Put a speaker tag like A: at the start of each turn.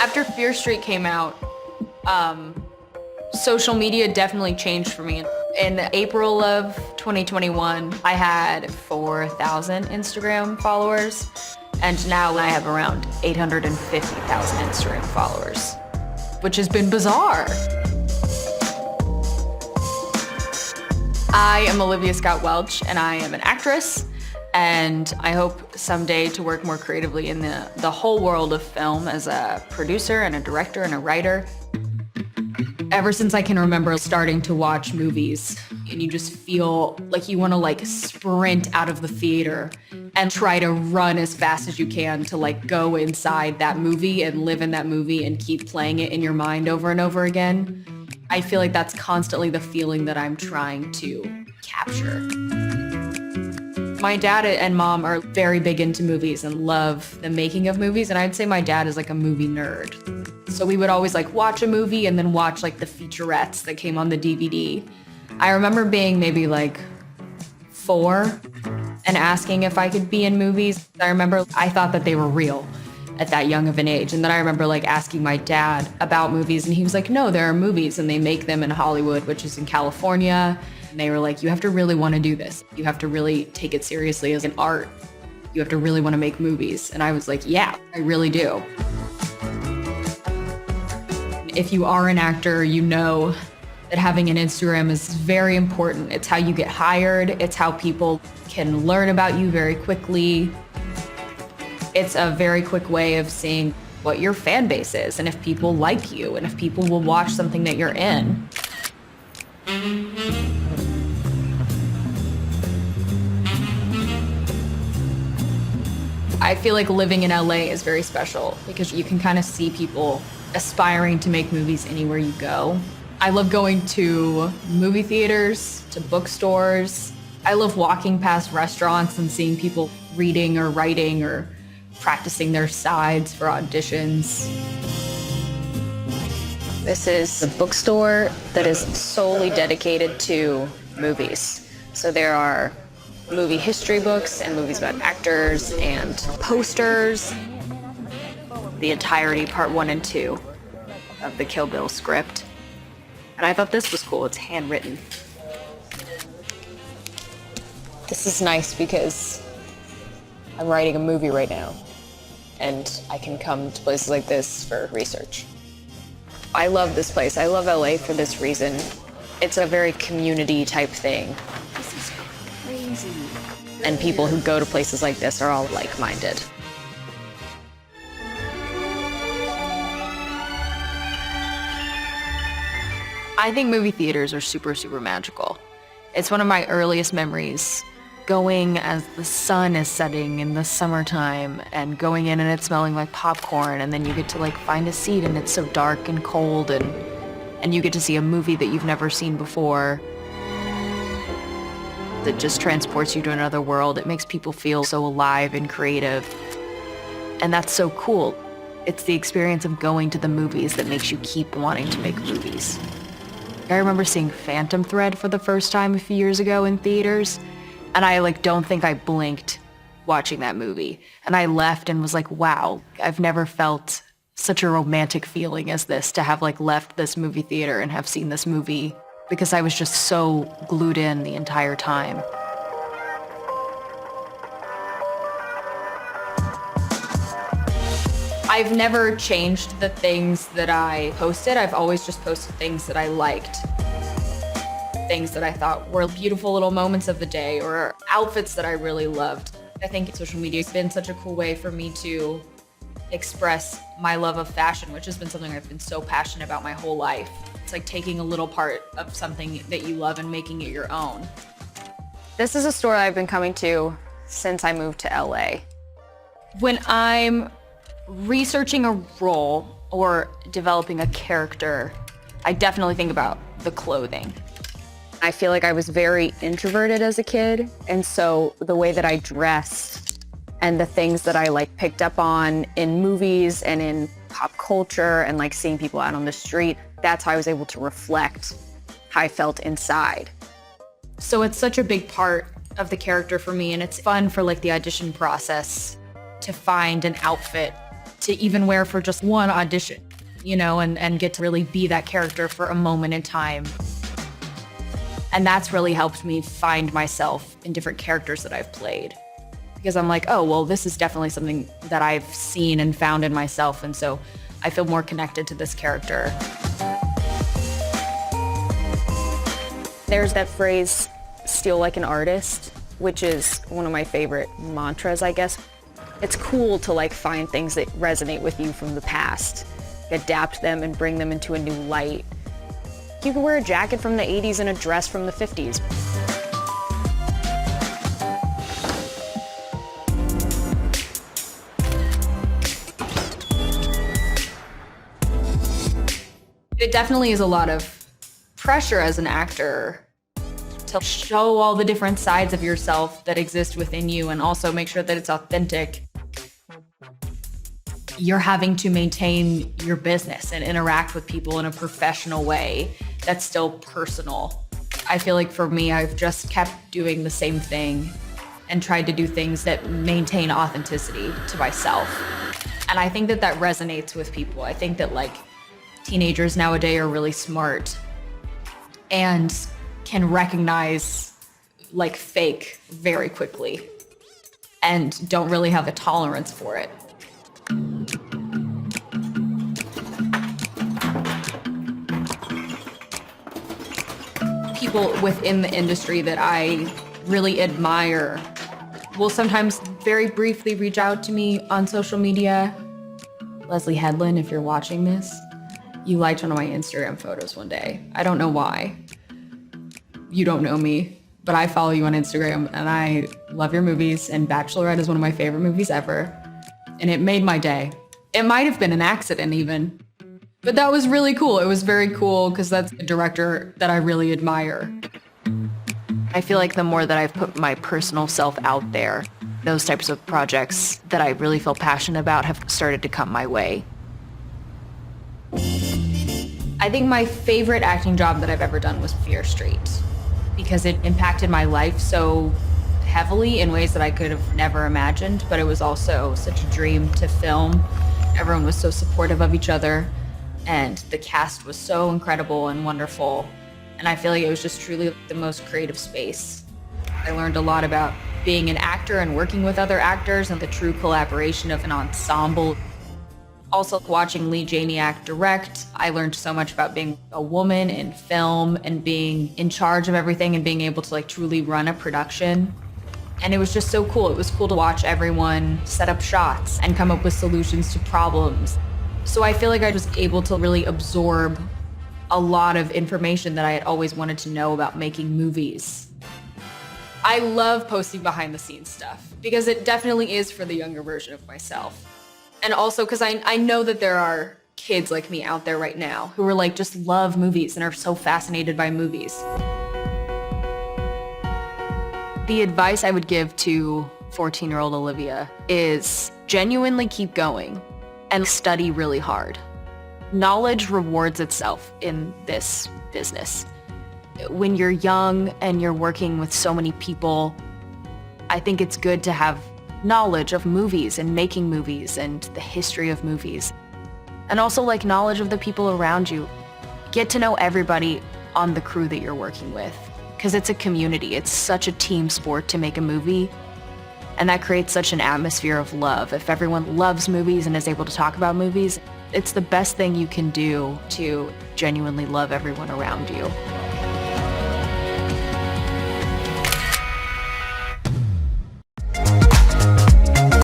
A: After Fear Street came out, social media definitely changed for me. In April of 2021, I had 4,000 Instagram followers, and now I have around 850,000 Instagram followers, which has been bizarre. I am Olivia Scott Welch, and I am an actress, and I hope someday to work more creatively in the whole world of film as a producer and a director and a writer. Ever since I can remember starting to watch movies, and you just feel like you want to sprint out of the theater and try to run as fast as you can to go inside that movie and live in that movie and keep playing it in your mind over and over again. I feel like that's constantly the feeling that I'm trying to capture. My dad and mom are very big into movies and love the making of movies, and I'd say my dad is a movie nerd. So we would always watch a movie and then watch the featurettes that came on the DVD. I remember being maybe 4 and asking if I could be in movies. I remember I thought that they were real at that young of an age. And then I remember asking my dad about movies, and he was like, no, there are movies and they make them in Hollywood, which is in California. And they were like, you have to really want to do this. You have to really take it seriously as an art. You have to really want to make movies. And I was like, yeah, I really do. If you are an actor, you know that having an Instagram is very important. It's how you get hired. It's how people can learn about you very quickly. It's a very quick way of seeing what your fan base is and if people like you and if people will watch something that you're in. I feel like living in LA is very special because you can kind of see people aspiring to make movies anywhere you go. I love going to movie theaters, to bookstores. I love walking past restaurants and seeing people reading or writing or practicing their sides for auditions. This is a bookstore that is solely dedicated to movies. So there are movie history books and movies about actors and posters. The entirety, part 1 and 2 of the Kill Bill script. And I thought this was cool. It's handwritten. This is nice because I'm writing a movie right now, and I can come to places like this for research. I love this place. I love LA for this reason. It's a very community type thing. This is crazy. And people who go to places like this are all like-minded. I think movie theaters are super, super magical. It's one of my earliest memories, going as the sun is setting in the summertime and going in and it's smelling like popcorn, and then you get to find a seat and it's so dark and cold, and you get to see a movie that you've never seen before that just transports you to another world. It makes people feel so alive and creative, and that's so cool. It's the experience of going to the movies that makes you keep wanting to make movies. I remember seeing Phantom Thread for the first time a few years ago in theaters, and I don't think I blinked watching that movie. And I left and was like, wow, I've never felt such a romantic feeling as this, to have left this movie theater and have seen this movie, because I was just so glued in the entire time. I've never changed the things that I posted. I've always just posted things that I liked. Things that I thought were beautiful little moments of the day, or outfits that I really loved. I think social media has been such a cool way for me to express my love of fashion, which has been something I've been so passionate about my whole life. It's like taking a little part of something that you love and making it your own. This is a store I've been coming to since I moved to LA. When I'm researching a role or developing a character, I definitely think about the clothing. I feel like I was very introverted as a kid, and so the way that I dressed and the things that I picked up on in movies and in pop culture and seeing people out on the street, that's how I was able to reflect how I felt inside. So it's such a big part of the character for me, and it's fun for the audition process to find an outfit to even wear for just one audition, and get to really be that character for a moment in time. And that's really helped me find myself in different characters that I've played. Because I'm like, oh, well, this is definitely something that I've seen and found in myself. And so I feel more connected to this character.
B: There's that phrase, steal like an artist, which is one of my favorite mantras, I guess. It's cool to find things that resonate with you from the past, adapt them and bring them into a new light. You can wear a jacket from the 80s and a dress from the 50s.
A: It definitely is a lot of pressure as an actor to show all the different sides of yourself that exist within you and also make sure that it's authentic. You're having to maintain your business and interact with people in a professional way that's still personal. I feel like for me, I've just kept doing the same thing and tried to do things that maintain authenticity to myself. And I think that resonates with people. I think that teenagers nowadays are really smart and can recognize fake very quickly and don't really have a tolerance for it. People within the industry that I really admire will sometimes very briefly reach out to me on social media. Leslie Headland, if you're watching this, you liked one of my Instagram photos one day. I don't know why. You don't know me, but I follow you on Instagram and I love your movies, and Bachelorette is one of my favorite movies ever. And it made my day. It might have been an accident even, but that was really cool. It was very cool because that's a director that I really admire.
B: I feel like the more that I've put my personal self out there, those types of projects that I really feel passionate about have started to come my way.
A: I think my favorite acting job that I've ever done was Fear Street because it impacted my life so heavily in ways that I could have never imagined, but it was also such a dream to film. Everyone was so supportive of each other, and the cast was so incredible and wonderful. And I feel like it was just truly the most creative space. I learned a lot about being an actor and working with other actors and the true collaboration of an ensemble. Also watching Lee Janiak direct, I learned so much about being a woman in film and being in charge of everything and being able to truly run a production. And it was just so cool. It was cool to watch everyone set up shots and come up with solutions to problems. So I feel like I was able to really absorb a lot of information that I had always wanted to know about making movies. I love posting behind the scenes stuff because it definitely is for the younger version of myself. And also because I know that there are kids like me out there right now who are just love movies and are so fascinated by movies. The advice I would give to 14-year-old Olivia is genuinely keep going and study really hard. Knowledge rewards itself in this business. When you're young and you're working with so many people, I think it's good to have knowledge of movies and making movies and the history of movies. And also knowledge of the people around you. Get to know everybody on the crew that you're working with because it's a community. It's such a team sport to make a movie. And that creates such an atmosphere of love. If everyone loves movies and is able to talk about movies, it's the best thing you can do to genuinely love everyone around you.